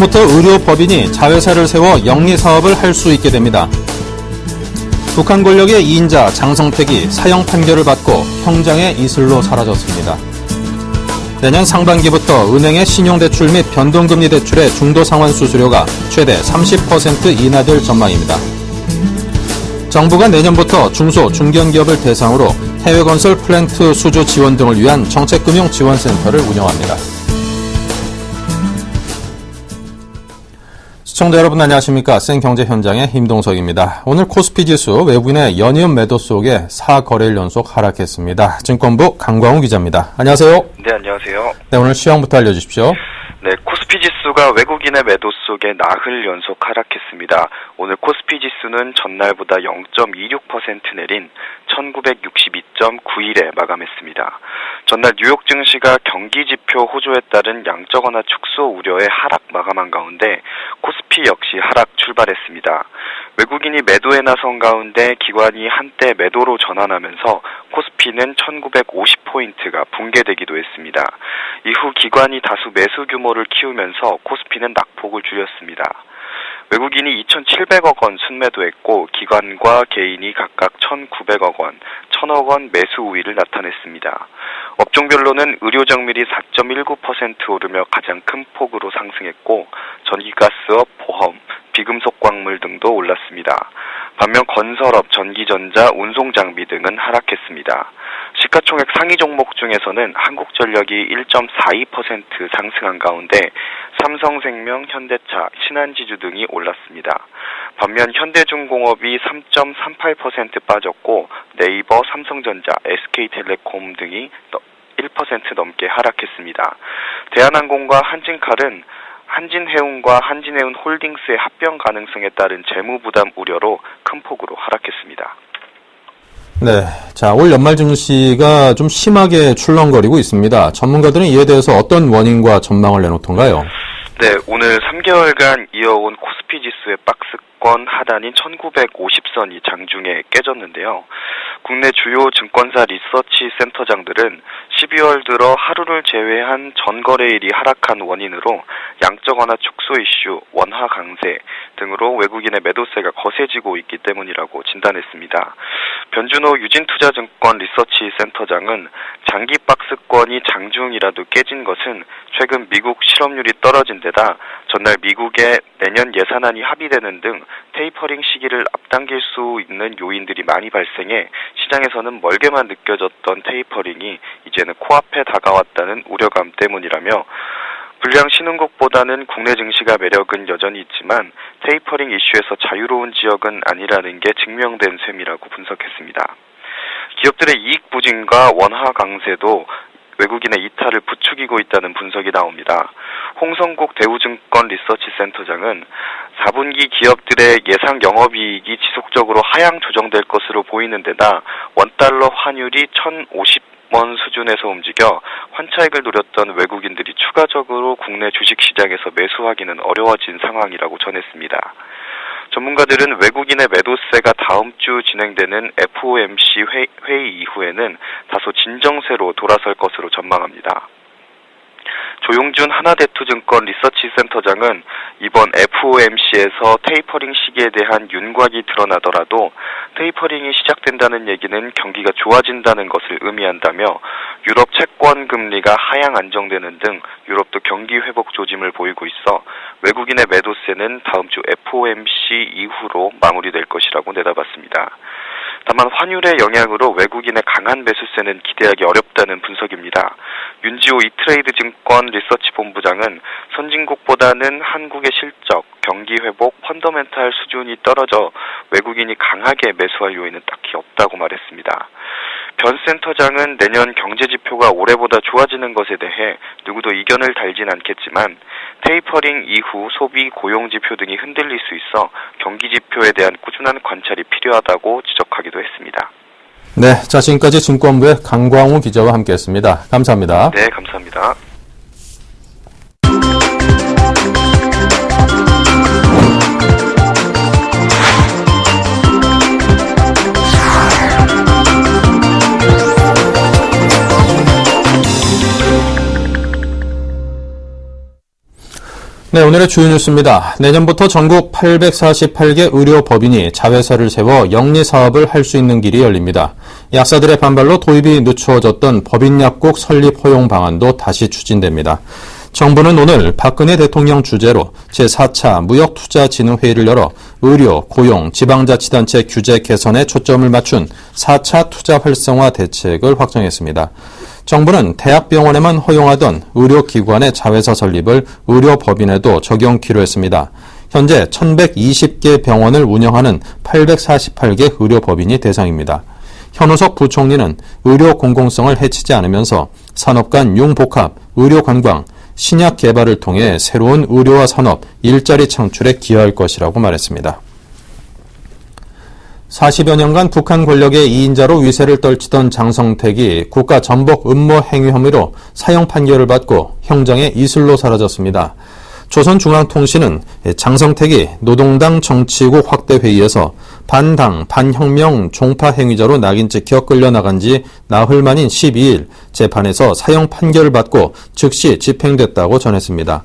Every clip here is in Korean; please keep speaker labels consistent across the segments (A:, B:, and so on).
A: 내년부터 의료법인이 자회사를 세워 영리사업을 할 수 있게 됩니다. 북한 권력의 2인자 장성택이 사형 판결을 받고 형장의 이슬로 사라졌습니다. 내년 상반기부터 은행의 신용대출 및 변동금리 대출의 중도상환 수수료가 최대 30% 인하될 전망입니다. 정부가 내년부터 중소, 중견기업을 대상으로 해외 건설 플랜트 수주 지원 등을 위한 정책금융지원센터를 운영합니다. 시청자 여러분 안녕하십니까. 생경제현장의 임동석입니다. 오늘 코스피지수 외국인의 연이은 매도 속에 4거래일 연속 하락했습니다. 증권부 강광우 기자입니다. 안녕하세요.
B: 네, 안녕하세요.
A: 네, 오늘 시황부터 알려주십시오.
B: 네, 코스피지수가 외국인의 매도 속에 나흘 연속 하락했습니다. 오늘 코스피지수는 전날보다 0.26% 내린 1962.91에 마감했습니다. 전날 뉴욕 증시가 경기지표 호조에 따른 양적 완화 축소 우려에 하락 마감한 가운데 코스피 역시 하락 출발했습니다. 외국인이 매도에 나선 가운데 기관이 한때 매도로 전환하면서 코스피는 1950포인트가 붕괴되기도 했습니다. 이후 기관이 다수 매수 규모를 키우면서 코스피는 낙폭을 줄였습니다. 외국인이 2,700억 원 순매도했고 기관과 개인이 각각 1,900억 원, 1,000억 원 매수 우위를 나타냈습니다. 업종별로는 의료정밀이 4.19% 오르며 가장 큰 폭으로 상승했고 전기가스업, 보험, 비금속 광물 등도 올랐습니다. 반면 건설업, 전기전자, 운송장비 등은 하락했습니다. 시가총액 상위 종목 중에서는 한국전력이 1.42% 상승한 가운데 삼성생명, 현대차, 신한지주 등이 올랐습니다. 반면 현대중공업이 3.38% 빠졌고 네이버, 삼성전자, SK텔레콤 등이 1% 넘게 하락했습니다. 대한항공과 한진칼은 한진해운과 한진해운 홀딩스의 합병 가능성에 따른 재무부담 우려로 큰 폭으로 하락했습니다.
A: 네, 자, 올 연말 증시가 좀 심하게 출렁거리고 있습니다. 전문가들은 이에 대해서 어떤 원인과 전망을 내놓던가요?
B: 네, 오늘 3개월간 이어온 코스피 지수의 박스권 하단인 1950선이 장중에 깨졌는데요. 국내 주요 증권사 리서치 센터장들은 12월 들어 하루를 제외한 전 거래일이 하락한 원인으로 양적 완화 축소 이슈, 원화 강세 등으로 외국인의 매도세가 거세지고 있기 때문이라고 진단했습니다. 변준호 유진투자증권 리서치 센터장은 장기 박스권이 장중이라도 깨진 것은 최근 미국 실업률이 떨어진 데다 전날 미국의 내년 예산안이 합의되는 등 테이퍼링 시기를 앞당길 수 있는 요인들이 많이 발생해 시장에서는 멀게만 느껴졌던 테이퍼링이 이제는 코앞에 다가왔다는 우려감 때문이라며 불량 신흥국보다는 국내 증시가 매력은 여전히 있지만 테이퍼링 이슈에서 자유로운 지역은 아니라는 게 증명된 셈이라고 분석했습니다. 기업들의 이익 부진과 원화 강세도 외국인의 이탈을 부추기고 있다는 분석이 나옵니다. 홍성국 대우증권 리서치 센터장은 4분기 기업들의 예상 영업이익이 지속적으로 하향 조정될 것으로 보이는 데다 원달러 환율이 1,050원 수준에서 움직여 환차익을 노렸던 외국인들이 추가적으로 국내 주식시장에서 매수하기는 어려워진 상황이라고 전했습니다. 전문가들은 외국인의 매도세가 다음 주 진행되는 FOMC 회의 이후에는 다소 진정세로 돌아설 것으로 전망합니다. 조용준 하나대투증권 리서치 센터장은 이번 FOMC에서 테이퍼링 시기에 대한 윤곽이 드러나더라도 테이퍼링이 시작된다는 얘기는 경기가 좋아진다는 것을 의미한다며 유럽 채권 금리가 하향 안정되는 등 유럽도 경기 회복 조짐을 보이고 있어 외국인의 매도세는 다음 주 FOMC 이후로 마무리될 것이라고 내다봤습니다. 다만 환율의 영향으로 외국인의 강한 매수세는 기대하기 어렵다는 분석입니다. 윤지호 이트레이드 증권 리서치 본부장은 선진국보다는 한국의 실적, 경기 회복, 펀더멘탈 수준이 떨어져 외국인이 강하게 매수할 요인은 딱히 없다고 말했습니다. 변 센터장은 내년 경제지표가 올해보다 좋아지는 것에 대해 누구도 이견을 달진 않겠지만 테이퍼링 이후 소비, 고용지표 등이 흔들릴 수 있어 경기지표에 대한 꾸준한 관찰이 필요하다고 지적하기도 했습니다.
A: 네, 자, 지금까지 증권부의 강광우 기자와 함께했습니다. 감사합니다.
B: 네, 감사합니다.
A: 네, 오늘의 주요 뉴스입니다. 내년부터 전국 848개 의료법인이 자회사를 세워 영리사업을 할 수 있는 길이 열립니다. 약사들의 반발로 도입이 늦추어졌던 법인약국 설립 허용 방안도 다시 추진됩니다. 정부는 오늘 박근혜 대통령 주재로 제4차 무역투자진흥회의를 열어 의료, 고용, 지방자치단체 규제 개선에 초점을 맞춘 4차 투자 활성화 대책을 확정했습니다. 정부는 대학병원에만 허용하던 의료기관의 자회사 설립을 의료법인에도 적용키로 했습니다. 현재 1120개 병원을 운영하는 848개 의료법인이 대상입니다. 현우석 부총리는 의료 공공성을 해치지 않으면서 산업 간 융복합, 의료 관광, 신약 개발을 통해 새로운 의료와 산업, 일자리 창출에 기여할 것이라고 말했습니다. 40여 년간 북한 권력의 2인자로 위세를 떨치던 장성택이 국가 전복 음모 행위 혐의로 사형 판결을 받고 형장의 이슬로 사라졌습니다. 조선중앙통신은 장성택이 노동당 정치국 확대회의에서 반당, 반혁명 종파 행위자로 낙인 찍혀 끌려나간 지 나흘 만인 12일 재판에서 사형 판결을 받고 즉시 집행됐다고 전했습니다.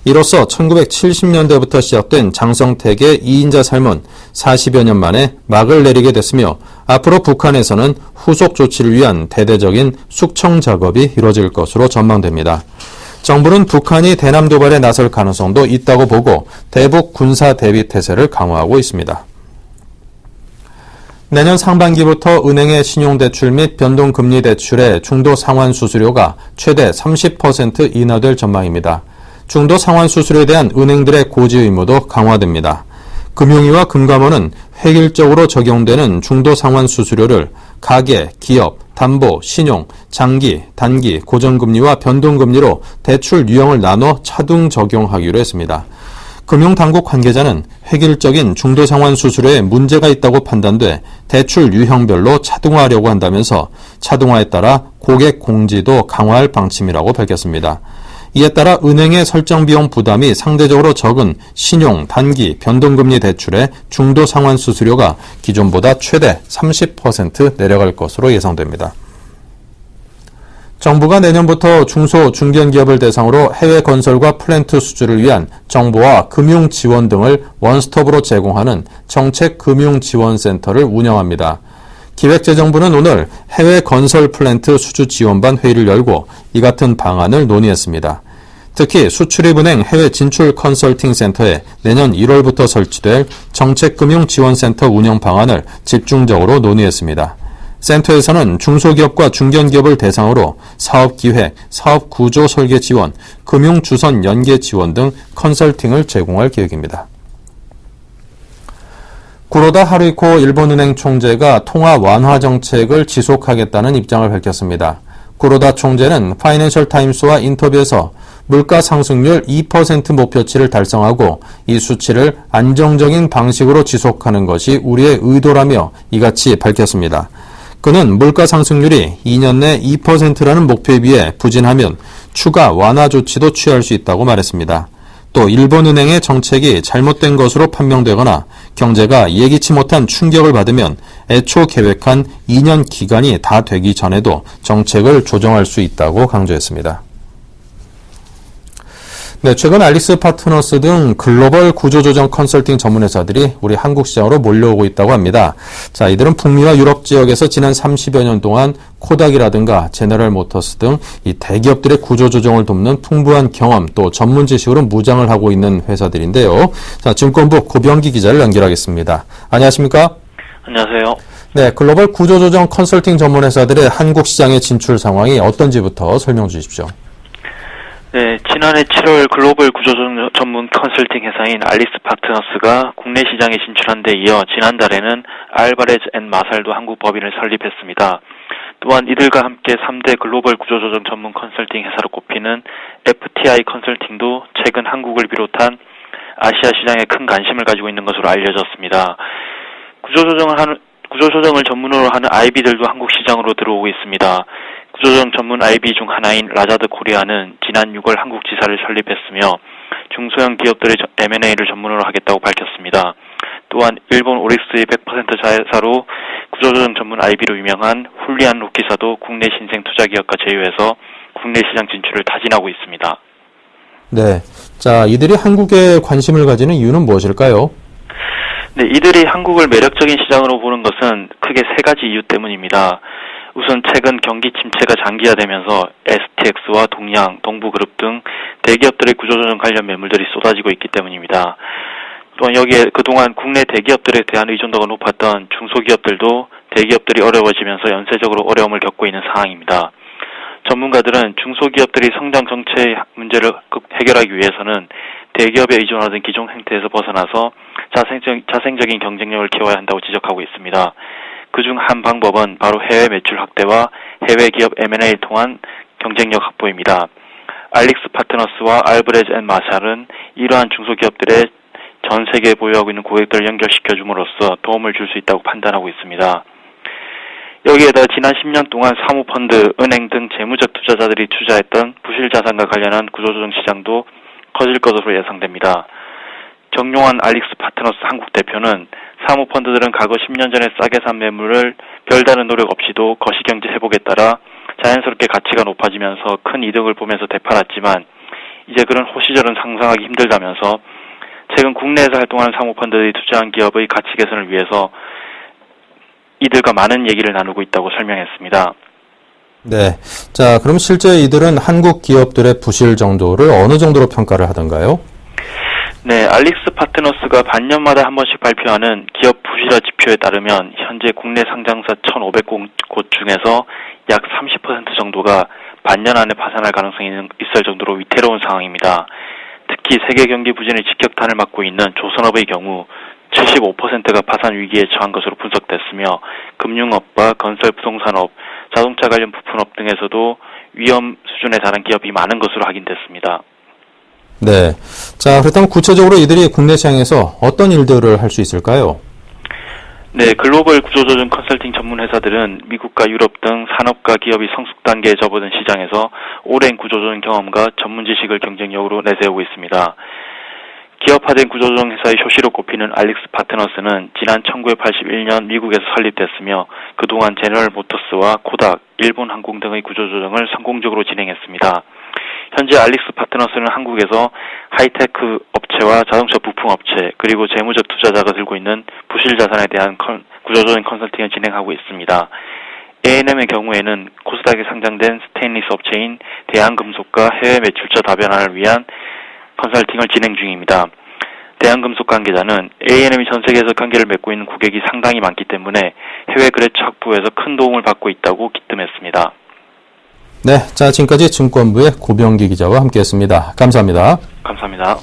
A: 이로써 1970년대부터 시작된 장성택의 2인자 삶은 40여 년 만에 막을 내리게 됐으며 앞으로 북한에서는 후속 조치를 위한 대대적인 숙청 작업이 이뤄질 것으로 전망됩니다. 정부는 북한이 대남 도발에 나설 가능성도 있다고 보고 대북 군사 대비 태세를 강화하고 있습니다. 내년 상반기부터 은행의 신용대출 및 변동금리 대출의 중도 상환 수수료가 최대 30% 인하될 전망입니다. 중도 상환 수수료에 대한 은행들의 고지 의무도 강화됩니다. 금융위와 금감원은 획일적으로 적용되는 중도 상환 수수료를 가계, 기업, 담보, 신용, 장기, 단기, 고정금리와 변동금리로 대출 유형을 나눠 차등 적용하기로 했습니다. 금융당국 관계자는 획일적인 중도 상환 수수료에 문제가 있다고 판단돼 대출 유형별로 차등화하려고 한다면서 차등화에 따라 고객 공지도 강화할 방침이라고 밝혔습니다. 이에 따라 은행의 설정 비용 부담이 상대적으로 적은 신용, 단기, 변동금리 대출의 중도 상환 수수료가 기존보다 최대 30% 내려갈 것으로 예상됩니다. 정부가 내년부터 중소, 중견기업을 대상으로 해외 건설과 플랜트 수주를 위한 정보와 금융 지원 등을 원스톱으로 제공하는 정책금융지원센터를 운영합니다. 기획재정부는 오늘 해외 건설 플랜트 수주 지원반 회의를 열고 이 같은 방안을 논의했습니다. 특히 수출입은행 해외 진출 컨설팅 센터에 내년 1월부터 설치될 정책금융지원센터 운영 방안을 집중적으로 논의했습니다. 센터에서는 중소기업과 중견기업을 대상으로 사업기획, 사업구조 설계 지원, 금융주선 연계 지원 등 컨설팅을 제공할 계획입니다. 구로다 하루이코 일본은행 총재가 통화 완화 정책을 지속하겠다는 입장을 밝혔습니다. 구로다 총재는 파이낸셜 타임스와 인터뷰에서 물가 상승률 2% 목표치를 달성하고 이 수치를 안정적인 방식으로 지속하는 것이 우리의 의도라며 이같이 밝혔습니다. 그는 물가 상승률이 2년 내 2%라는 목표에 비해 부진하면 추가 완화 조치도 취할 수 있다고 말했습니다. 또 일본은행의 정책이 잘못된 것으로 판명되거나 경제가 예기치 못한 충격을 받으면 애초 계획한 2년 기간이 다 되기 전에도 정책을 조정할 수 있다고 강조했습니다. 네, 최근 알리스 파트너스 등 글로벌 구조조정 컨설팅 전문회사들이 우리 한국 시장으로 몰려오고 있다고 합니다. 자, 이들은 북미와 유럽 지역에서 지난 30여 년 동안 코닥이라든가 제너럴 모터스 등 이 대기업들의 구조조정을 돕는 풍부한 경험 또 전문 지식으로 무장을 하고 있는 회사들인데요. 자, 증권부 고병기 기자를 연결하겠습니다. 안녕하십니까?
C: 안녕하세요.
A: 네, 글로벌 구조조정 컨설팅 전문회사들의 한국 시장의 진출 상황이 어떤지부터 설명 주십시오.
C: 네, 지난해 7월 글로벌 구조조정 전문 컨설팅 회사인 알리스 파트너스가 국내 시장에 진출한 데 이어 지난달에는 알바레즈 앤 마살도 한국 법인을 설립했습니다. 또한 이들과 함께 3대 글로벌 구조조정 전문 컨설팅 회사로 꼽히는 FTI 컨설팅도 최근 한국을 비롯한 아시아 시장에 큰 관심을 가지고 있는 것으로 알려졌습니다. 구조조정을 전문으로 하는 IB들도 한국 시장으로 들어오고 있습니다. 구조조정 전문 IB 중 하나인 라자드 코리아는 지난 6월 한국 지사를 설립했으며 중소형 기업들의 M&A를 전문으로 하겠다고 밝혔습니다. 또한 일본 오릭스의 100% 자회사로 구조조정 전문 IB로 유명한 훌리안 로키사도 국내 신생 투자기업과 제휴해서 국내 시장 진출을 다진하고 있습니다.
A: 네. 자, 이들이 한국에 관심을 가지는 이유는 무엇일까요?
C: 네, 이들이 한국을 매력적인 시장으로 보는 것은 크게 세 가지 이유 때문입니다. 우선 최근 경기 침체가 장기화되면서 STX와 동양, 동부그룹 등 대기업들의 구조조정 관련 매물들이 쏟아지고 있기 때문입니다. 또한 여기에 그동안 국내 대기업들에 대한 의존도가 높았던 중소기업들도 대기업들이 어려워지면서 연쇄적으로 어려움을 겪고 있는 상황입니다. 전문가들은 중소기업들이 성장 정체의 문제를 해결하기 위해서는 대기업에 의존하던 기존 행태에서 벗어나서 자생적인 경쟁력을 키워야 한다고 지적하고 있습니다. 그중 한 방법은 바로 해외 매출 확대와 해외 기업 M&A를 통한 경쟁력 확보입니다. 알릭스 파트너스와 알브레즈 앤 마샬은 이러한 중소기업들의 전 세계에 보유하고 있는 고객들을 연결시켜줌으로써 도움을 줄 수 있다고 판단하고 있습니다. 여기에다 지난 10년 동안 사모펀드, 은행 등 재무적 투자자들이 투자했던 부실 자산과 관련한 구조조정 시장도 커질 것으로 예상됩니다. 정용환 알릭스 파트너스 한국 대표는 사모펀드들은 과거 10년 전에 싸게 산 매물을 별다른 노력 없이도 거시경제 회복에 따라 자연스럽게 가치가 높아지면서 큰 이득을 보면서 되팔았지만 이제 그런 호시절은 상상하기 힘들다면서 최근 국내에서 활동하는 사모펀드들이 투자한 기업의 가치 개선을 위해서 이들과 많은 얘기를 나누고 있다고 설명했습니다.
A: 네. 자, 그럼 실제 이들은 한국 기업들의 부실 정도를 어느 정도로 평가를 하던가요?
C: 네, 알릭스 파트너스가 반년마다 한 번씩 발표하는 기업 부실화 지표에 따르면 현재 국내 상장사 1,500곳 중에서 약 30% 정도가 반년 안에 파산할 가능성이 있을 정도로 위태로운 상황입니다. 특히 세계 경기 부진의 직격탄을 맞고 있는 조선업의 경우 75%가 파산 위기에 처한 것으로 분석됐으며 금융업과 건설 부동산업, 자동차 관련 부품업 등에서도 위험 수준에 달한 기업이 많은 것으로 확인됐습니다.
A: 네. 자, 그렇다면 구체적으로 이들이 국내 시장에서 어떤 일들을 할 수 있을까요?
C: 네, 글로벌 구조조정 컨설팅 전문 회사들은 미국과 유럽 등 산업과 기업이 성숙 단계에 접어든 시장에서 오랜 구조조정 경험과 전문 지식을 경쟁력으로 내세우고 있습니다. 기업화된 구조조정 회사의 효시로 꼽히는 알릭스 파트너스는 지난 1981년 미국에서 설립됐으며 그동안 제너럴 모터스와 코닥, 일본 항공 등의 구조조정을 성공적으로 진행했습니다. 현재 알릭스 파트너스는 한국에서 하이테크 업체와 자동차 부품 업체 그리고 재무적 투자자가 들고 있는 부실 자산에 대한 구조조정 컨설팅을 진행하고 있습니다. A&M의 경우에는 코스닥에 상장된 스테인리스 업체인 대한금속과 해외 매출처 다변화를 위한 컨설팅을 진행 중입니다. 대한금속 관계자는 A&M이 전 세계에서 관계를 맺고 있는 고객이 상당히 많기 때문에 해외 거래처 확보에서 큰 도움을 받고 있다고 기뜸했습니다.
A: 네, 자, 지금까지 증권부의 고병기 기자와 함께했습니다. 감사합니다.
C: 감사합니다.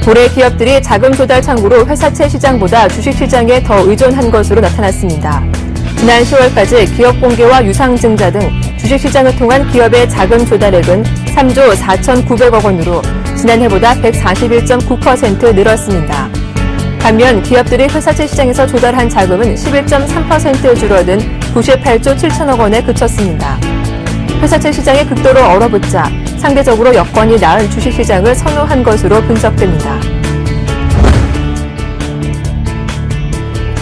D: 고래 기업들이 자금 조달 창구로 회사채 시장보다 주식시장에 더 의존한 것으로 나타났습니다. 지난 10월까지 기업 공개와 유상증자 등 주식시장을 통한 기업의 자금 조달액은 3조 4,900억 원으로 지난해보다 141.9% 늘었습니다. 반면 기업들이 회사채 시장에서 조달한 자금은 11.3% 줄어든 98조 7천억 원에 그쳤습니다. 회사채 시장이 극도로 얼어붙자 상대적으로 여건이 나은 주식시장을 선호한 것으로 분석됩니다.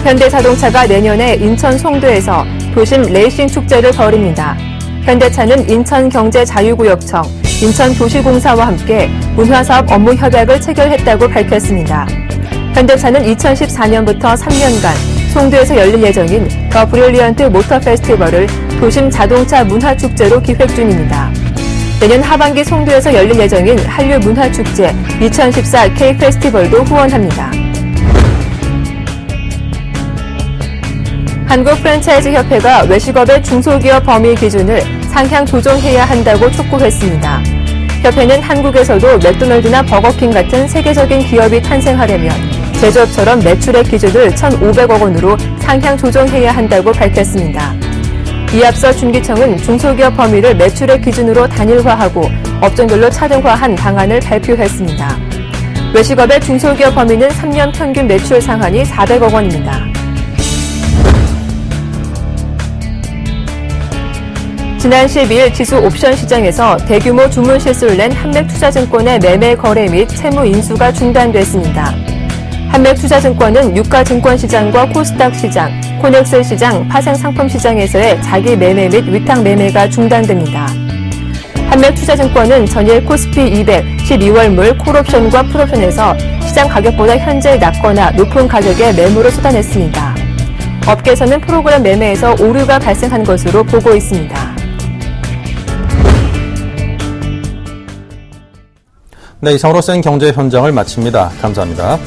D: 현대자동차가 내년에 인천 송도에서 도심 레이싱 축제를 벌입니다. 현대차는 인천경제자유구역청, 인천도시공사와 함께 문화사업 업무 협약을 체결했다고 밝혔습니다. 현대차는 2014년부터 3년간 송도에서 열릴 예정인 더 브릴리언트 모터 페스티벌을 도심 자동차 문화축제로 기획 중입니다. 내년 하반기 송도에서 열릴 예정인 한류 문화축제 2014 K-페스티벌도 후원합니다. 한국프랜차이즈협회가 외식업의 중소기업 범위 기준을 상향 조정해야 한다고 촉구했습니다. 협회는 한국에서도 맥도널드나 버거킹 같은 세계적인 기업이 탄생하려면 제조업처럼 매출액 기준을 1,500억 원으로 상향 조정해야 한다고 밝혔습니다. 이에 앞서 중기청은 중소기업 범위를 매출액 기준으로 단일화하고 업종별로 차등화한 방안을 발표했습니다. 외식업의 중소기업 범위는 3년 평균 매출 상한이 400억 원입니다. 지난 12일 지수 옵션 시장에서 대규모 주문 실수를 낸 한맥투자증권의 매매 거래 및 채무 인수가 중단됐습니다. 한맥투자증권은 유가증권시장과 코스닥 시장, 코넥스 시장, 파생상품시장에서의 자기 매매 및 위탁 매매가 중단됩니다. 한맥투자증권은 전일 코스피 200 12월물 콜옵션과 풀옵션에서 시장 가격보다 현재 낮거나 높은 가격에 매물을 쏟아냈습니다. 업계에서는 프로그램 매매에서 오류가 발생한 것으로 보고 있습니다.
A: 네, 이상으로 센 경제 현장을 마칩니다. 감사합니다.